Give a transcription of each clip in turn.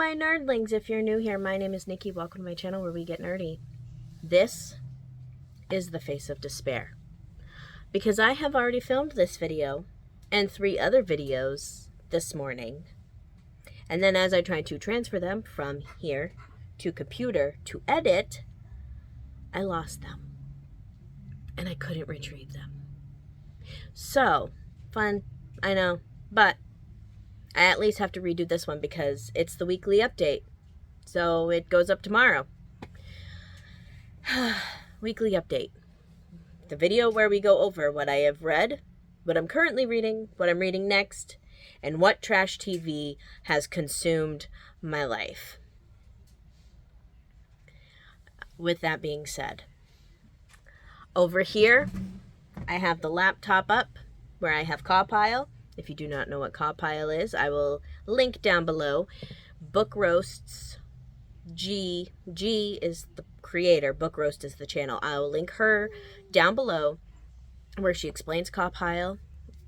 my nerdlings. If you're new here, my name is Nikki. Welcome to my channel where we get nerdy. This is the face of despair. Because I have already filmed this video and 3 other videos this morning. And then as I tried to transfer them from here to computer to edit, I lost them. And I couldn't retrieve them. So, fun, I know, but I at least have to redo this one because it's the weekly update. So it goes up tomorrow. Weekly update. The video where we go over what I have read, what I'm currently reading, what I'm reading next, and what trash TV has consumed my life. With that being said, over here, I have the laptop up where I have CAWPILE. If you do not know what CAWPILE is, I will link down below. Book Roasts, G is the creator, Book Roast is the channel. I will link her down below where she explains CAWPILE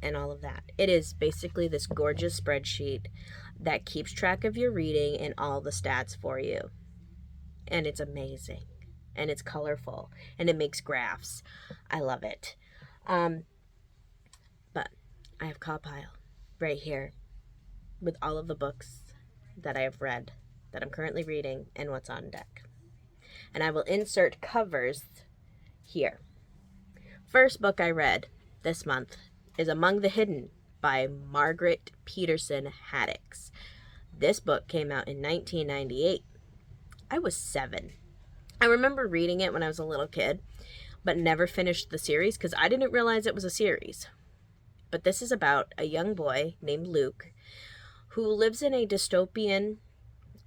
and all of that. It is basically this gorgeous spreadsheet that keeps track of your reading and all the stats for you. And it's amazing. And it's colorful. And it makes graphs. I love it. But I have CAWPILE right here with all of the books that I have read, that I'm currently reading, and what's on deck. And I will insert covers here. First book I read this month is Among the Hidden by Margaret Peterson Haddix. This book came out in 1998. I was 7. I remember reading it when I was a little kid, but never finished the series because I didn't realize it was a series. But this is about a young boy named Luke who lives in a dystopian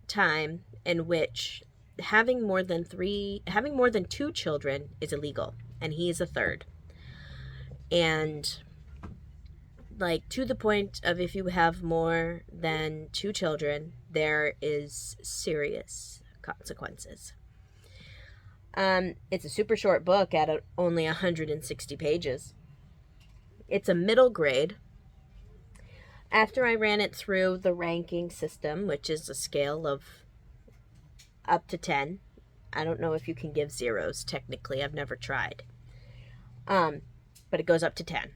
time in which having more than 2 children is illegal, and he is a third. And like to the point of if you have more than 2 children, there is serious consequences. It's a super short book at only 160 pages. It's a middle grade. After I ran it through the ranking system, which is a scale of up to 10. I don't know if you can give zeros, technically. I've never tried. But it goes up to 10.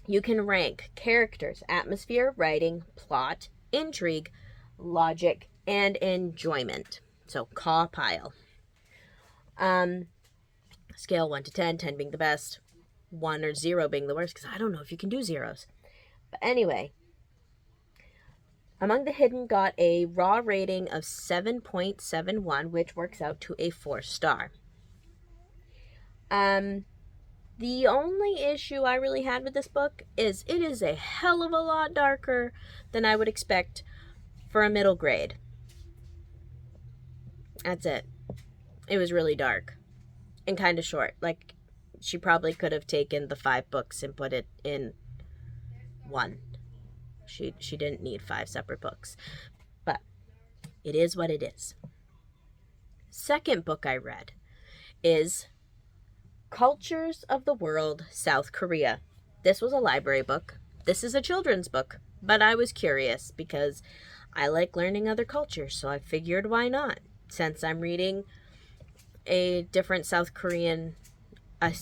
You can rank characters, atmosphere, writing, plot, intrigue, logic, and enjoyment. So, CAWPILE. Scale 1 to 10, 10 being the best, 1 or 0 being the worst, because I don't know if you can do zeros. But anyway, Among the Hidden got a raw rating of 7.71, which works out to a 4-star. The only issue I really had with this book is it is a hell of a lot darker than I would expect for a middle grade. That's it. It was really dark and kind of short. Like, she probably could have taken the 5 books and put it in 1. She didn't need 5 separate books. But it is what it is. Second book I read is Cultures of the World, South Korea. This was a library book. This is a children's book. But I was curious because I like learning other cultures. So I figured why not? Since I'm reading a different South Korean, a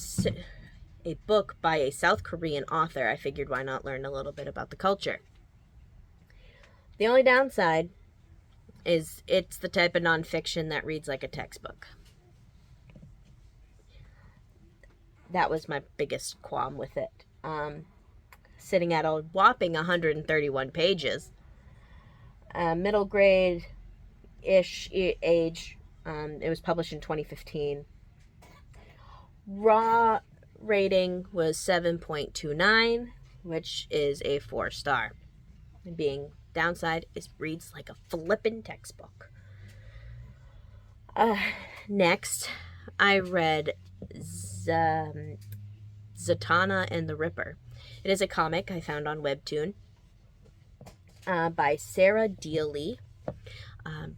book by a South Korean author, I figured why not learn a little bit about the culture. The only downside is it's the type of nonfiction that reads like a textbook. That was my biggest qualm with it. Sitting at a whopping 131 pages. Middle grade-ish age. It was published in 2015. Raw rating was 7.29, which is a 4-star. Being downside, it reads like a flippin' textbook. Next, I read Zatanna and the Ripper. It is a comic I found on Webtoon by Sarah Dealey,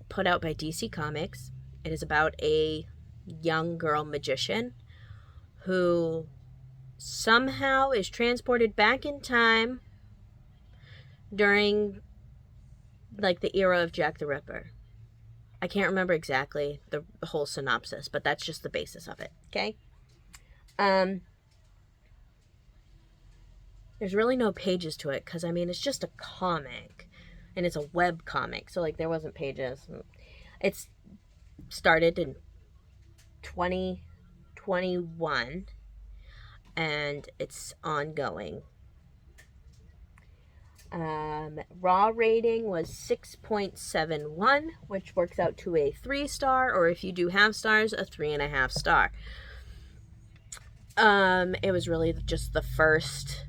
put out by DC Comics. It is about a young girl magician who somehow is transported back in time during like the era of Jack the Ripper. I can't remember exactly the whole synopsis, but that's just the basis of it. Okay. There's really no pages to it because I mean it's just a comic, and it's a web comic, so like there wasn't pages. It's started in 2021 and it's ongoing. Raw rating was 6.71, which works out to a 3-star, or if you do half stars, a 3.5 star. It was really just the first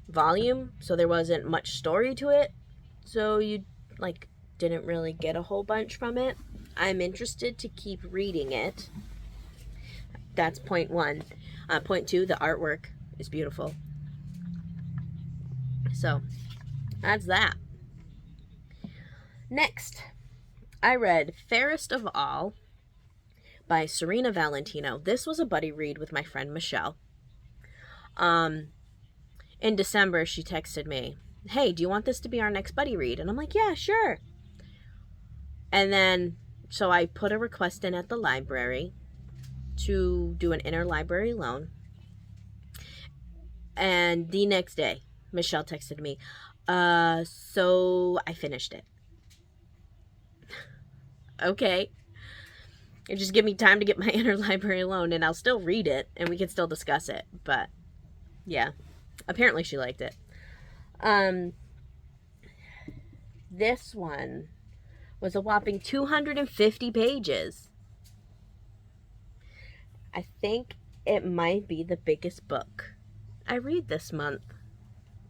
volume, so there wasn't much story to it, so you like didn't really get a whole bunch from it. I'm interested to keep reading it. That's point one. Point two, the artwork is beautiful. So that's that. Next, I read Fairest of All by Serena Valentino. This was a buddy read with my friend Michelle. In December, she texted me, "Hey, do you want this to be our next buddy read?" And I'm like, "Yeah, sure." And then, so I put a request in at the library to do an interlibrary loan. And the next day, Michelle texted me, so I finished it. Okay. Just give me time to get my interlibrary loan and I'll still read it and we can still discuss it. But yeah, apparently she liked it. This one was a whopping 250 pages. I think it might be the biggest book I read this month.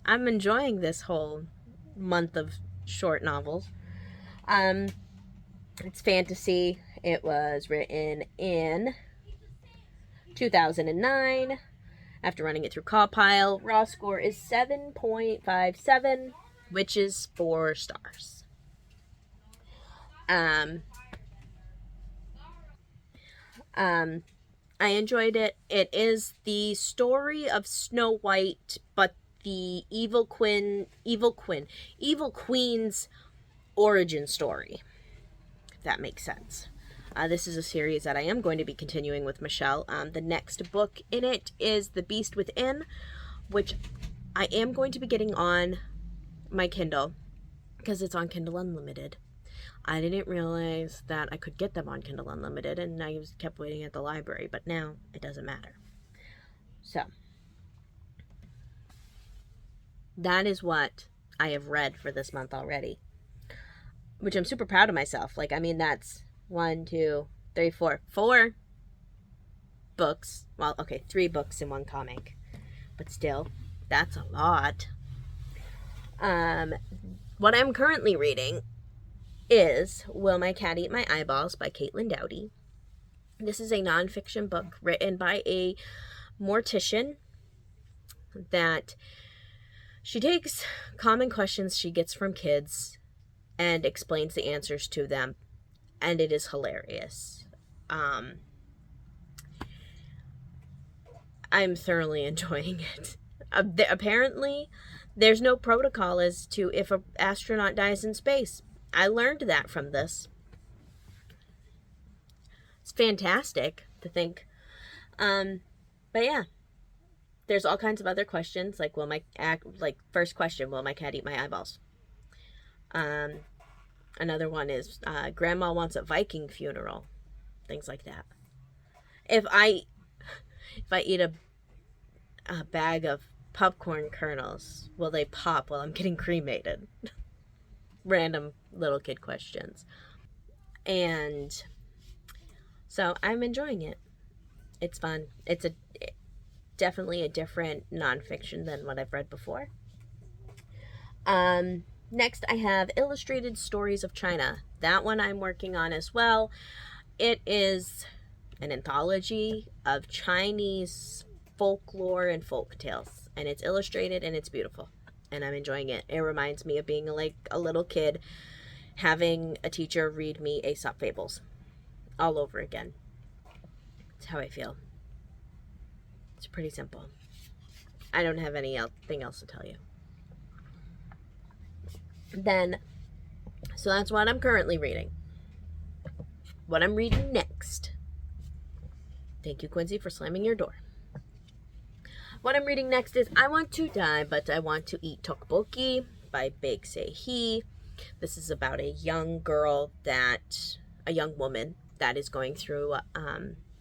I'm enjoying this whole month of short novels. It's fantasy. It was written in 2009. After running it through CAWPILE, raw score is 7.57, which is 4 stars. I enjoyed it. It is the story of Snow White, but the evil queen's origin story, if that makes sense. This is a series that I am going to be continuing with Michelle. The next book in it is The Beast Within, which I am going to be getting on my Kindle because it's on Kindle Unlimited. I didn't realize that I could get them on Kindle Unlimited, and I kept waiting at the library, but now it doesn't matter. So, that is what I have read for this month already, which I'm super proud of myself. Like, I mean, that's 1, 2, 3, 4 books. Well, okay, 3 books in one comic, but still, that's a lot. What I'm currently reading is Will My Cat Eat My Eyeballs by Caitlin Doughty. This is a nonfiction book written by a mortician that she takes common questions she gets from kids and explains the answers to them, and it is hilarious. I'm thoroughly enjoying it. Apparently, there's no protocol as to if an astronaut dies in space. I learned that from this. It's fantastic to think. But yeah, there's all kinds of other questions like first question, will my cat eat my eyeballs? Another one is grandma wants a Viking funeral, things like that. If I eat a bag of popcorn kernels, will they pop while I'm getting cremated? Random little kid questions. And so I'm enjoying it. It's fun. It's definitely a different nonfiction than what I've read before. Next, I have Illustrated Stories of China. That one I'm working on as well. It is an anthology of Chinese folklore and folk tales, and it's illustrated and it's beautiful, and I'm enjoying it. It reminds me of being a little kid having a teacher read me Aesop fables all over again. That's how I feel. It's pretty simple. I don't have anything else to tell you. Then So that's what I'm currently reading. What I'm reading next. Thank you, Quincy, for slamming your door. What I'm reading next is I Want to Die, But I Want to Eat Tteokbokki by Baek Se-hee. This is about a young woman that is going through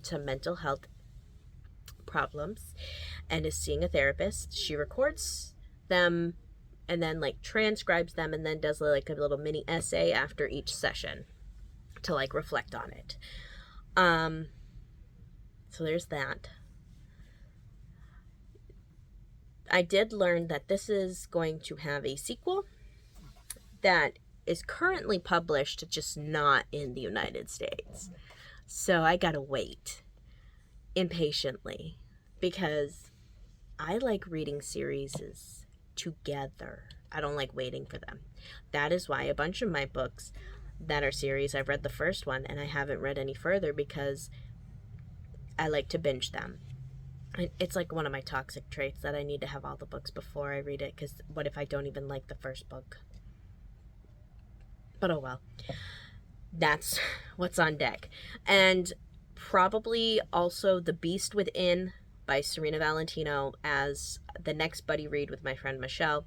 some mental health problems and is seeing a therapist. She records them and then like transcribes them and then does like a little mini essay after each session to like reflect on it. So there's that. I did learn that this is going to have a sequel that is currently published, just not in the United States. So I gotta wait impatiently because I like reading series together. I don't like waiting for them. That is why a bunch of my books that are series, I've read the first one and I haven't read any further because I like to binge them. It's like one of my toxic traits that I need to have all the books before I read it, because what if I don't even like the first book? But oh well. That's what's on deck. And probably also The Beast Within by Serena Valentino as the next buddy read with my friend Michelle.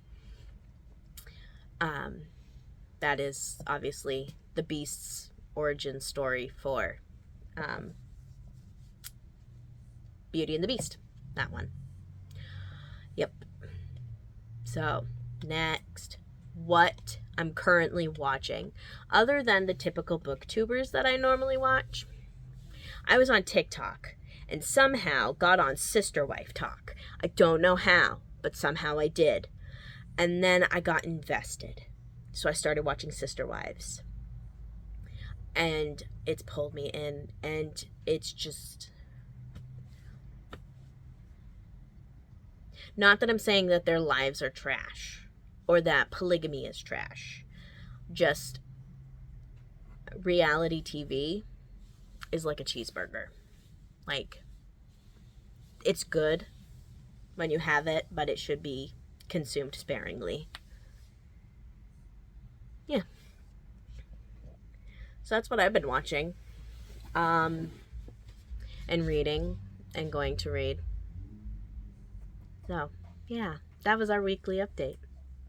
That is obviously the Beast's origin story for Beauty and the Beast. That one. Yep. So, next. What I'm currently watching. Other than the typical booktubers that I normally watch, I was on TikTok and somehow got on Sister Wife Talk. I don't know how, but somehow I did. And then I got invested. So I started watching Sister Wives. And it's pulled me in, and it's just... Not that I'm saying that their lives are trash or that polygamy is trash. Just reality TV is like a cheeseburger. Like, it's good when you have it, but it should be consumed sparingly. Yeah. So that's what I've been watching. And reading and going to read. So, yeah, that was our weekly update.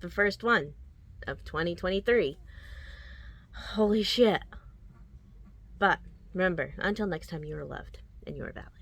The first one of 2023. Holy shit. But remember, until next time, you are loved and you are valid.